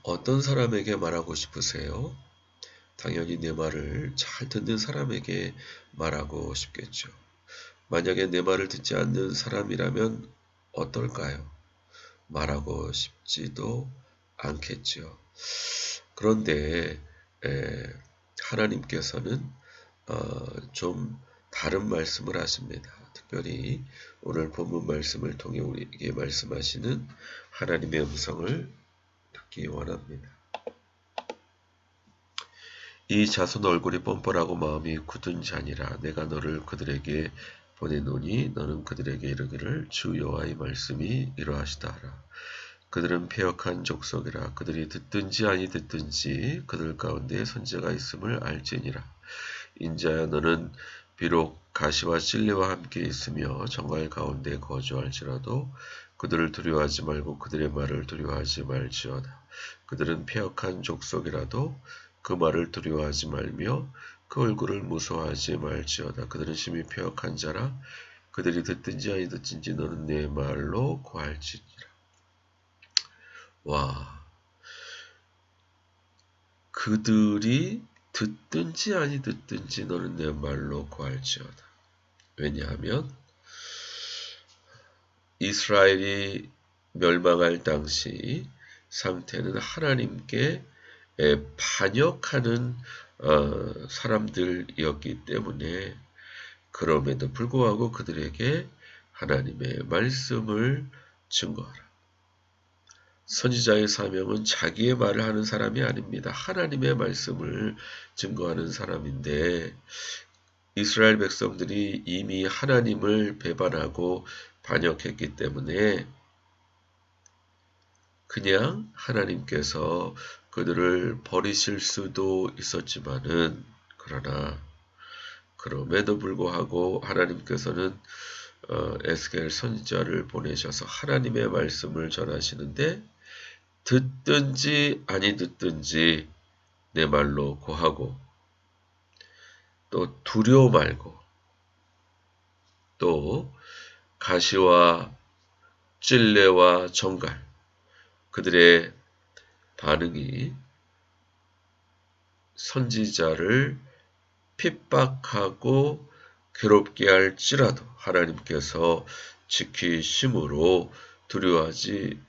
어떤 사람에게 말하고 싶으세요? 당연히 내 말을 잘 듣는 사람에게 말하고 싶겠죠. 만약에 내 말을 듣지 않는 사람이라면 어떨까요? 말하고 싶지도 않겠죠. 그런데 하나님께서는 좀 다른 말씀을 하십니다. 특별히 오늘 본문 말씀을 통해 우리에게 말씀하시는 하나님의 음성을 듣기 원합니다. 이 자손 얼굴이 뻔뻔하고 마음이 굳은 자니라. 내가 너를 그들에게 보내노니 너는 그들에게 이르기를 주 여호와의 말씀이 이러하시다 하라. 그들은 패역한 족속이라. 그들이 듣든지 아니 듣든지 그들 가운데 선지자가 있음을 알지니라. 인자야 너는 비록 가시와 찔레와 함께 있으며 정갈 가운데 거주할지라도 그들을 두려워하지 말고 그들의 말을 두려워하지 말지어다. 그들은 패역한 족속이라도 그 말을 두려워하지 말며 그 얼굴을 무서워하지 말지어다. 그들은 심히 패역한 자라. 그들이 듣든지 아니 듣든지 너는 내 말로 구할지니라. 와, 그들이 듣든지 아니 듣든지 너는 내 말로 구할지어다. 왜냐하면 이스라엘이 멸망할 당시 상태는 하나님께 반역하는 사람들이었기 때문에 그럼에도 불구하고 그들에게 하나님의 말씀을 증거하라. 선지자의 사명은 자기의 말을 하는 사람이 아닙니다. 하나님의 말씀을 증거하는 사람인데 이스라엘 백성들이 이미 하나님을 배반하고 반역했기 때문에 그냥 하나님께서 그들을 버리실 수도 있었지만은 그러나 그럼에도 불구하고 하나님께서는 에스겔 선지자를 보내셔서 하나님의 말씀을 전하시는데 듣든지 아니 듣든지 내 말로 고하고 또 두려워 말고 또 가시와 찔레와 정갈 그들의 반응이 선지자를 핍박하고 괴롭게 할지라도 하나님께서 지키심으로 두려워하지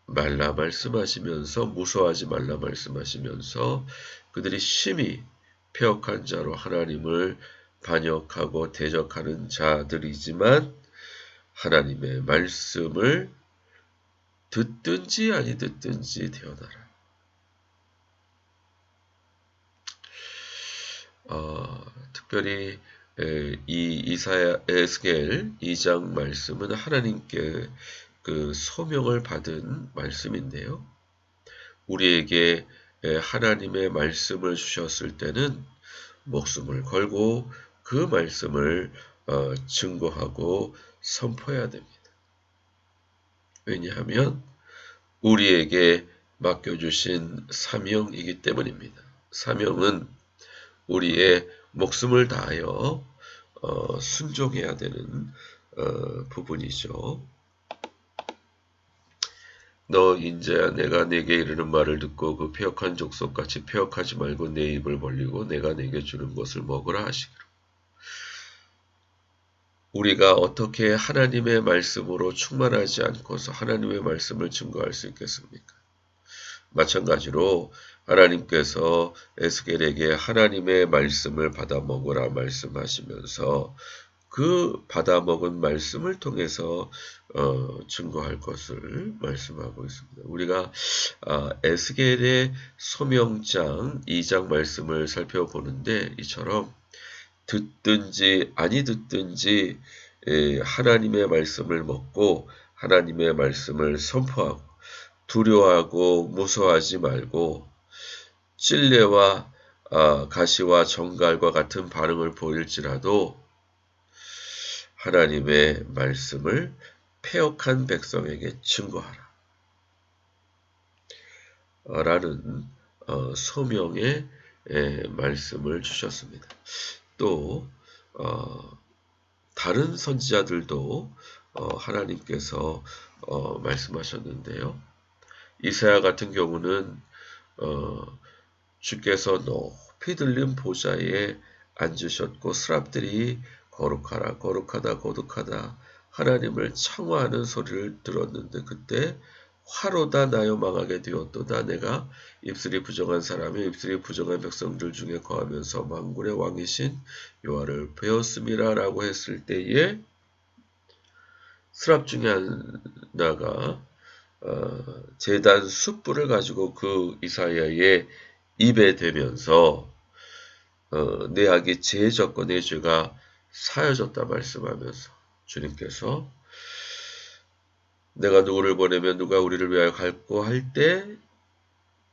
말라 말씀하시면서 무서워하지 말라 말씀하시면서 그들이 심히 패역한 자로 하나님을 반역하고 대적하는 자들이지만 하나님의 말씀을 듣든지 아니 듣든지 되어나라. 특별히 이 이사야 에스겔 2장 말씀은 하나님께 그 소명을 받은 말씀인데요. 우리에게 하나님의 말씀을 주셨을 때는 목숨을 걸고 그 말씀을 증거하고 선포해야 됩니다. 왜냐하면 우리에게 맡겨주신 사명이기 때문입니다. 사명은 우리의 목숨을 다하여 순종해야 되는 부분이죠. 너 인자야 내가 네게 이르는 말을 듣고 그 패역한 족속같이 패역하지 말고 내 입을 벌리고 내가 네게 주는 것을 먹으라 하시기로. 우리가 어떻게 하나님의 말씀으로 충만하지 않고서 하나님의 말씀을 증거할 수 있겠습니까? 마찬가지로 하나님께서 에스겔에게 하나님의 말씀을 받아 먹으라 말씀하시면서 그 받아 먹은 말씀을 통해서 증거할 것을 말씀하고 있습니다. 우리가 에스겔의 소명장 2장 말씀을 살펴보는데 이처럼 듣든지 아니 듣든지 하나님의 말씀을 먹고 하나님의 말씀을 선포하고 두려워하고 무서워하지 말고 찔레와 가시와 정갈과 같은 반응을 보일지라도 하나님의 말씀을 패역한 백성에게 증거하라. 라는 소명의 말씀을 주셨습니다. 또 다른 선지자들도 하나님께서 말씀하셨는데요. 이사야 같은 경우는 주께서 높이 들린 보좌에 앉으셨고 스랍들이 거룩하라 거룩하다 거룩하다 하나님을 청하는 소리를 들었는데 그때 화로다 나여 망하게 되었도다. 내가 입술이 부정한 사람이 입술이 부정한 백성들 중에 거하면서 만군의 왕이신 여호와를 배웠음이라 라고 했을 때에 스랍 중에 하나가 제단 숯불을 가지고 그 이사야의 입에 대면서 내 악이 제해졌고 내 죄가 사여졌다 말씀하면서 주님께서 내가 누구를 보내면 누가 우리를 위하여 갈고 할 때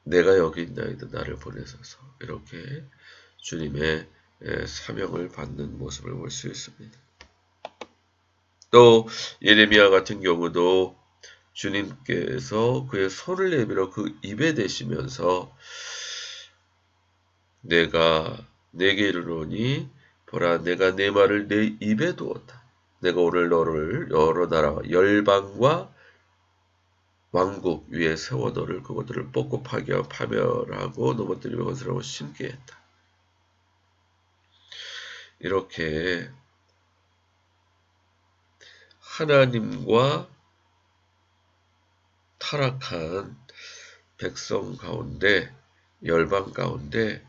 내가 여기 있나이다 나를 보내소서 이렇게 주님의 사명을 받는 모습을 볼 수 있습니다. 또 예레미야 같은 경우도 주님께서 그의 손을 내밀어 그 입에 대시면서 내가 내게 이르노니 보라 내가 내 말을 내 입에 두었다. 내가 오늘 너를 여러 나라 열방과 왕국 위에 세워 너를 그것들을 뽑고 파멸하고 넘어뜨리며 건설하고 심게 했다. 이렇게 하나님과 타락한 백성 가운데 열방 가운데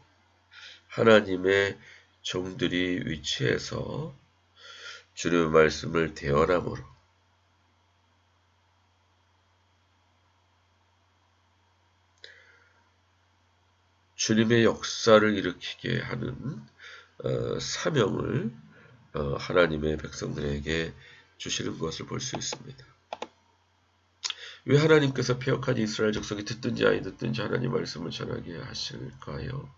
하나님의 종들이 위치해서 주님의 말씀을 대언함으로 주님의 역사를 일으키게 하는 사명을 하나님의 백성들에게 주시는 것을 볼 수 있습니다. 왜 하나님께서 패역한 이스라엘 족속이 듣든지 아니 듣든지 하나님 말씀을 전하게 하실까요?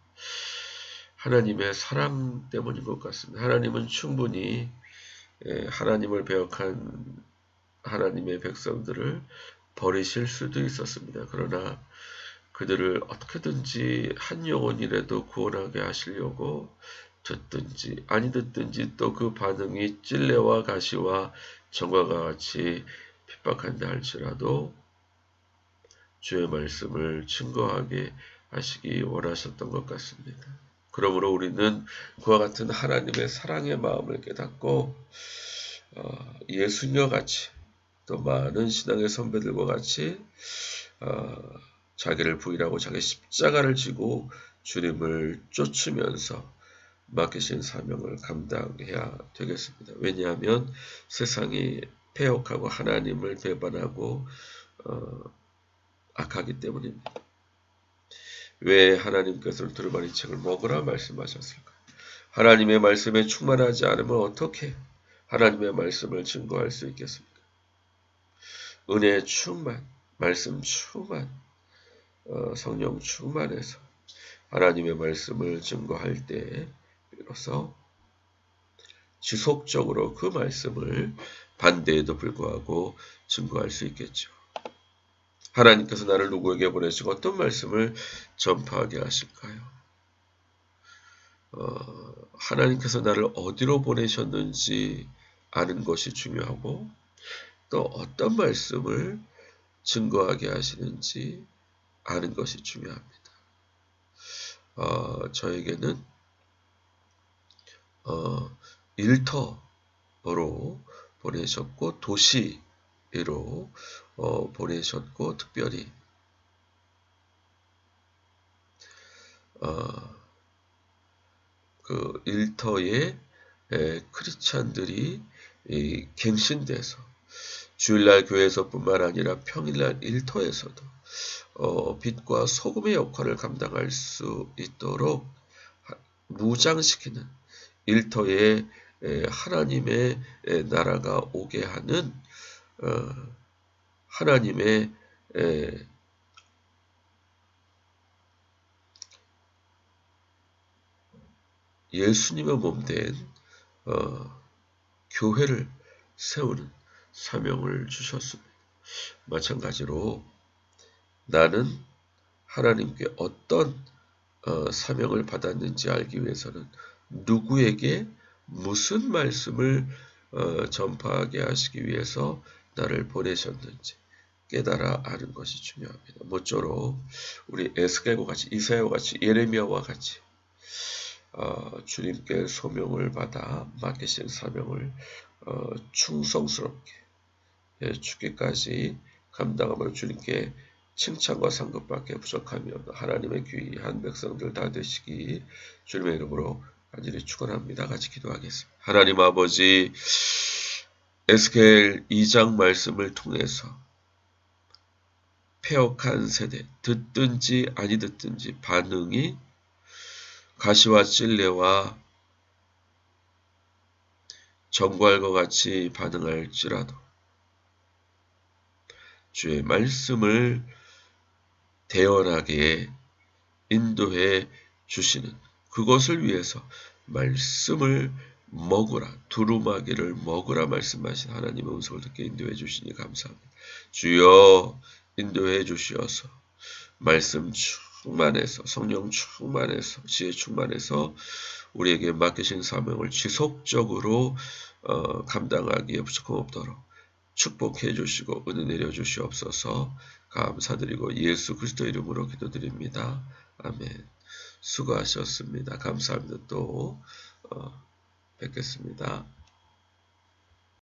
하나님의 사랑 때문인 것 같습니다. 하나님은 충분히 하나님을 배역한 하나님의 백성들을 버리실 수도 있었습니다. 그러나 그들을 어떻게든지 한 영혼이라도 구원하게 하시려고 듣든지 아니 듣든지 또 그 반응이 찔레와 가시와 정과가 같이 핍박한다 할지라도 주의 말씀을 증거하게 하시기 원하셨던 것 같습니다. 그러므로 우리는 그와 같은 하나님의 사랑의 마음을 깨닫고 예수님과 같이 또 많은 신앙의 선배들과 같이 자기를 부인하고 자기 십자가를 지고 주님을 쫓으면서 맡기신 사명을 감당해야 되겠습니다. 왜냐하면 세상이 패역하고 하나님을 배반하고 악하기 때문입니다. 왜 하나님께서는 두루마리 책을 먹으라 말씀하셨을까? 하나님의 말씀에 충만하지 않으면 어떻게 하나님의 말씀을 증거할 수 있겠습니까? 은혜 충만, 말씀 충만, 성령 충만해서 하나님의 말씀을 증거할 때 비로소 지속적으로 그 말씀을 반대에도 불구하고 증거할 수 있겠죠. 하나님께서 나를 누구에게 보내시고 어떤 말씀을 전파하게 하실까요? 하나님께서 나를 어디로 보내셨는지 아는 것이 중요하고 또 어떤 말씀을 증거하게 하시는지 아는 것이 중요합니다. 저에게는 일터로 보내셨고 도시로 보내셨고 특별히 그 일터에 크리스찬들이 갱신돼서 주일날 교회에서뿐만 아니라 평일날 일터에서도 빛과 소금의 역할을 감당할 수 있도록 무장시키는 일터에 하나님의 나라가 오게 하는 하나님의 예수님의 몸된 교회를 세우는 사명을 주셨습니다. 마찬가지로 나는 하나님께 어떤 사명을 받았는지 알기 위해서는 누구에게 무슨 말씀을 전파하게 하시기 위해서 나를 보내셨는지 깨달아 아는 것이 중요합니다. 모쪼록 우리 에스겔과 같이, 이사야와 같이, 예레미야와 같이 주님께 소명을 받아 맡기신 사명을 충성스럽게 죽기까지 감당함으로 주님께 칭찬과 상급받게 부족하며 하나님의 귀한 백성들 다 되시기 주님의 이름으로 간절히 축원합니다. 같이 기도하겠습니다. 하나님 아버지, 에스겔 2장 말씀을 통해서 폐역한 세대, 듣든지 아니 듣든지 반응이 가시와 찔레와 정갈과 같이 반응할지라도 주의 말씀을 대언하게 인도해 주시는 그것을 위해서 말씀을 먹으라, 두루마기를 먹으라 말씀하신 하나님의 음성을 듣게 인도해 주시니 감사합니다. 주여 인도해 주시어서 말씀 충만해서, 성령 충만해서, 지혜 충만해서 우리에게 맡기신 사명을 지속적으로 감당하기에 부족함 없도록 축복해 주시고 은혜 내려 주시옵소서. 감사드리고 예수 그리스도 이름으로 기도드립니다. 아멘. 수고하셨습니다. 감사합니다. 또 뵙겠습니다.